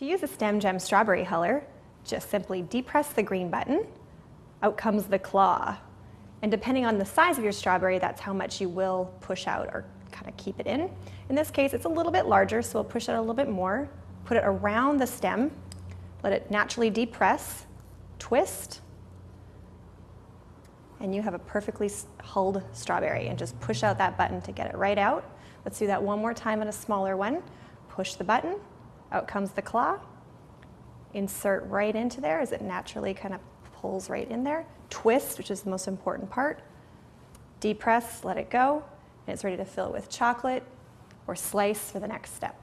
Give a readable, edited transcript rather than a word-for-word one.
To use a Stem Gem strawberry huller, just simply depress the green button. Out comes the claw. And depending on the size of your strawberry, that's how much you will push out or kind of keep it in. In this case, it's a little bit larger, so we'll push it a little bit more. Put it around the stem, let it naturally depress, twist, and you have a perfectly hulled strawberry. And just push out that button to get it right out. Let's do that one more time on a smaller one. Push the button, out comes the claw. Insert right into there as it naturally kind of pulls right in there. Twist, which is the most important part. Depress, let it go, and it's ready to fill with chocolate or slice for the next step.